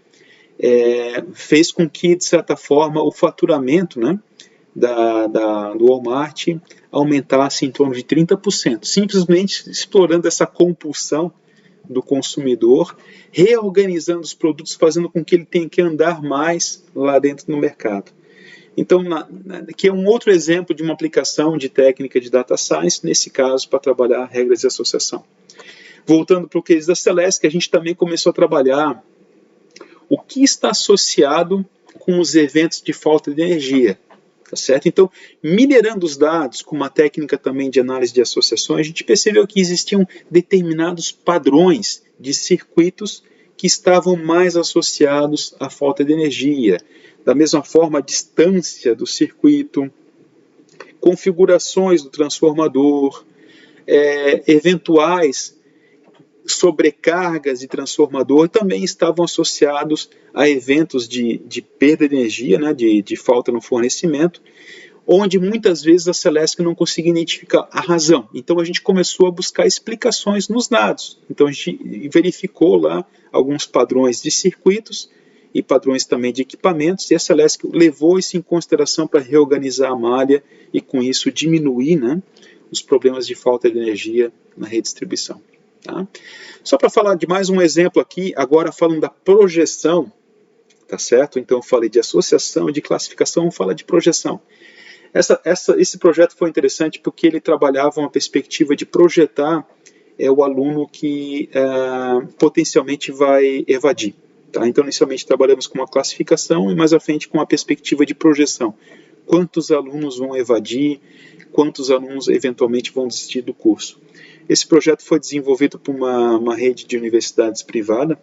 fez com que, de certa forma, o faturamento, né, do Walmart aumentasse em torno de 30%, simplesmente explorando essa compulsão do consumidor, reorganizando os produtos, fazendo com que ele tenha que andar mais lá dentro no mercado. Então, aqui é um outro exemplo de uma aplicação de técnica de data science, nesse caso, para trabalhar regras de associação. Voltando para o case da Celesc, a gente também começou a trabalhar o que está associado com os eventos de falta de energia. Tá certo? Então, minerando os dados com uma técnica também de análise de associações, a gente percebeu que existiam determinados padrões de circuitos que estavam mais associados à falta de energia. Da mesma forma, a distância do circuito, configurações do transformador, eventuais sobrecargas de transformador também estavam associados a eventos de perda de energia, né, de falta no fornecimento, onde muitas vezes a Celesc não conseguia identificar a razão. Então a gente começou a buscar explicações nos dados. Então a gente verificou lá alguns padrões de circuitos e padrões também de equipamentos, e a Celesc levou isso em consideração para reorganizar a malha e com isso diminuir, né, os problemas de falta de energia na redistribuição. Tá? Só para falar de mais um exemplo aqui, agora falando da projeção, tá certo? Então eu falei de associação, de classificação, vamos falar de projeção. Esse projeto foi interessante porque ele trabalhava uma perspectiva de projetar o aluno que potencialmente vai evadir. Tá? Então inicialmente trabalhamos com uma classificação e mais à frente com uma perspectiva de projeção. Quantos alunos vão evadir, quantos alunos eventualmente vão desistir do curso. Esse projeto foi desenvolvido por uma rede de universidades privada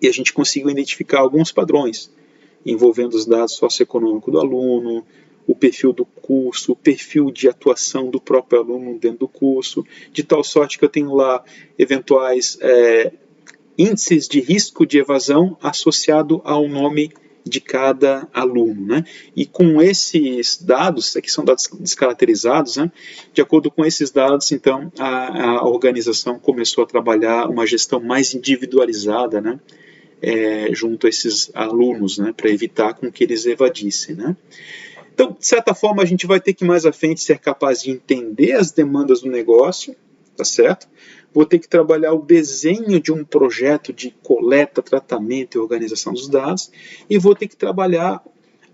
e a gente conseguiu identificar alguns padrões envolvendo os dados socioeconômicos do aluno, o perfil do curso, o perfil de atuação do próprio aluno dentro do curso, de tal sorte que eu tenho lá eventuais índices de risco de evasão associado ao nome de cada aluno, né? E com esses dados, aqui são dados descaracterizados, né? De acordo com esses dados, então, a organização começou a trabalhar uma gestão mais individualizada, né? Junto a esses alunos, né? Para evitar com que eles evadissem, né? Então, de certa forma, a gente vai ter que mais à frente ser capaz de entender as demandas do negócio, tá certo? Vou ter que trabalhar o desenho de um projeto de coleta, tratamento e organização dos dados, e vou ter que trabalhar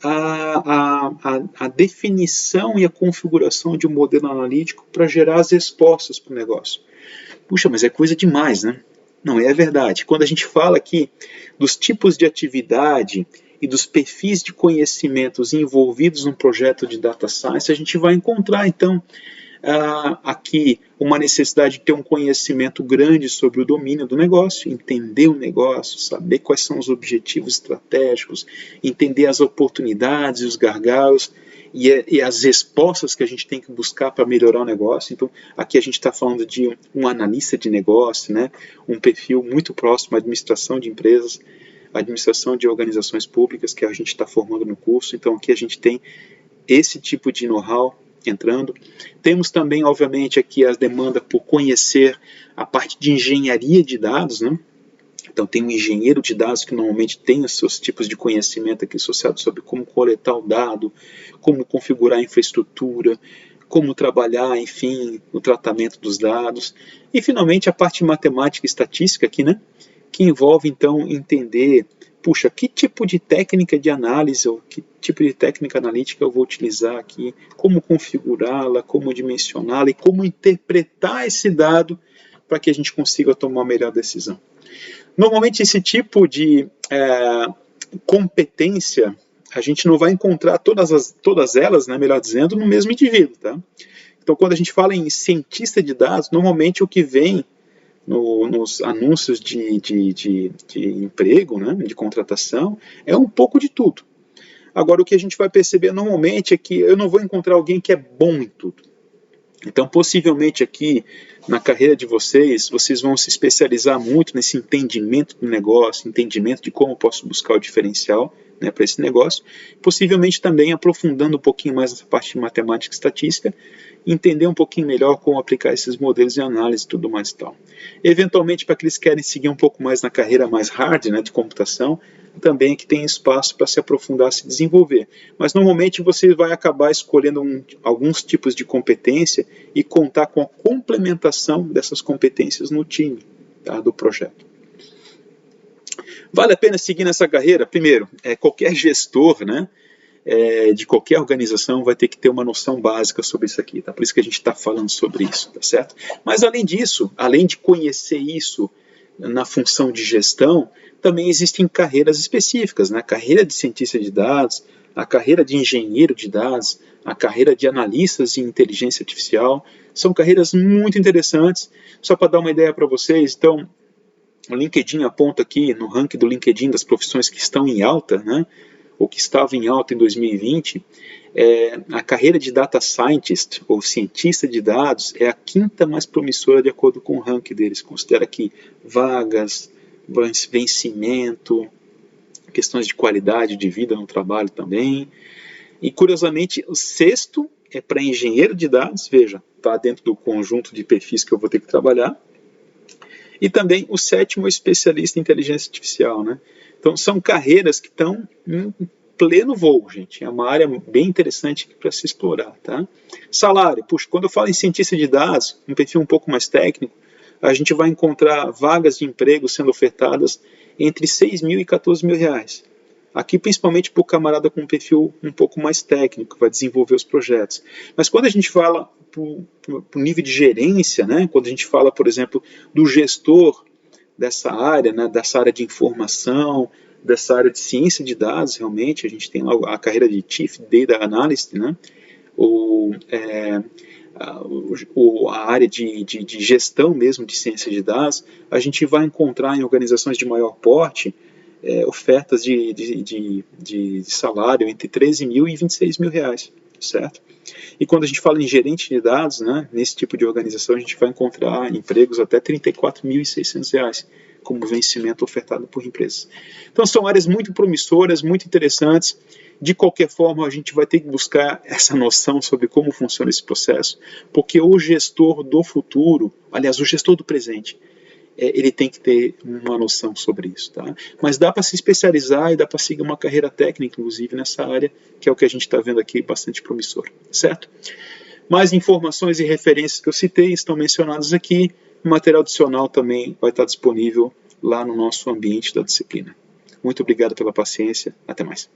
a definição e a configuração de um modelo analítico para gerar as respostas para o negócio. Puxa, mas é coisa demais, né? Não, é verdade. Quando a gente fala aqui dos tipos de atividade e dos perfis de conhecimentos envolvidos num projeto de data science, a gente vai encontrar, então, aqui uma necessidade de ter um conhecimento grande sobre o domínio do negócio, entender o negócio, saber quais são os objetivos estratégicos, entender as oportunidades e os gargalos e as respostas que a gente tem que buscar para melhorar o negócio. Então, aqui a gente está falando de um analista de negócio, né, um perfil muito próximo à administração de empresas, administração de organizações públicas que a gente está formando no curso. Então, aqui a gente tem esse tipo de know-how entrando. Temos também, obviamente, aqui as demandas por conhecer a parte de engenharia de dados, né? Então, tem um engenheiro de dados que normalmente tem os seus tipos de conhecimento aqui associados sobre como coletar o dado, como configurar a infraestrutura, como trabalhar, enfim, o tratamento dos dados. E, finalmente, a parte de matemática e estatística aqui, né? Que envolve, então, entender, puxa, que tipo de técnica de análise ou que tipo de técnica analítica eu vou utilizar aqui, como configurá-la, como dimensioná-la e como interpretar esse dado para que a gente consiga tomar a melhor decisão. Normalmente esse tipo de competência, a gente não vai encontrar todas elas, né, melhor dizendo, no mesmo indivíduo. Tá? Então quando a gente fala em cientista de dados, normalmente o que vem nos anúncios de emprego, né, de contratação, é um pouco de tudo. Agora, o que a gente vai perceber normalmente é que eu não vou encontrar alguém que é bom em tudo. Então, possivelmente aqui, na carreira de vocês vão se especializar muito nesse entendimento do negócio, entendimento de como eu posso buscar o diferencial, né, para esse negócio, possivelmente também aprofundando um pouquinho mais essa parte de matemática e estatística, entender um pouquinho melhor como aplicar esses modelos de análise e tudo mais e tal. Eventualmente, para aqueles que querem seguir um pouco mais na carreira mais hard, né, de computação, também que tem espaço para se aprofundar, se desenvolver. Mas normalmente você vai acabar escolhendo alguns tipos de competência e contar com a complementação dessas competências no time. tá, do projeto. Vale a pena seguir nessa carreira? Primeiro, qualquer gestor, né, de qualquer organização vai ter que ter uma noção básica sobre isso aqui, tá? Por isso que a gente está falando sobre isso, tá certo? Mas além disso, além de conhecer isso na função de gestão, também existem carreiras específicas, né? A carreira de cientista de dados, a carreira de engenheiro de dados, a carreira de analistas de inteligência artificial, são carreiras muito interessantes. Só para dar uma ideia para vocês, então, o LinkedIn aponta aqui, no ranking do LinkedIn das profissões que estão em alta, né, ou que estavam em alta em 2020, a carreira de Data Scientist, ou cientista de dados, é a quinta mais promissora de acordo com o ranking deles. Considera aqui vagas, vencimento, questões de qualidade de vida no trabalho também. E, curiosamente, o sexto é para engenheiro de dados, veja, está dentro do conjunto de perfis que eu vou ter que trabalhar. E também o sétimo é especialista em inteligência artificial, né? Então são carreiras que estão em pleno voo, gente. É uma área bem interessante para se explorar, tá? Salário, puxa, quando eu falo em cientista de dados, um perfil um pouco mais técnico, a gente vai encontrar vagas de emprego sendo ofertadas entre 6 mil e 14 mil reais. Aqui, principalmente para o camarada com um perfil um pouco mais técnico, que vai desenvolver os projetos. Mas quando a gente fala para o nível de gerência, né, quando a gente fala, por exemplo, do gestor dessa área, né, dessa área de informação, dessa área de ciência de dados, realmente, a gente tem lá a carreira de Chief Data Analyst, né, ou a área de gestão mesmo de ciência de dados, a gente vai encontrar em organizações de maior porte ofertas de salário entre 13 mil e 26 mil reais, certo? E quando a gente fala em gerente de dados, né, nesse tipo de organização, a gente vai encontrar empregos até 34.600 reais como vencimento ofertado por empresas. Então são áreas muito promissoras, muito interessantes. De qualquer forma, a gente vai ter que buscar essa noção sobre como funciona esse processo, porque o gestor do futuro, aliás, o gestor do presente, ele tem que ter uma noção sobre isso, tá? Mas dá para se especializar e dá para seguir uma carreira técnica, inclusive, nessa área, que é o que a gente está vendo aqui, bastante promissor, certo? Mais informações e referências que eu citei estão mencionadas aqui. O material adicional também vai estar disponível lá no nosso ambiente da disciplina. Muito obrigado pela paciência. Até mais.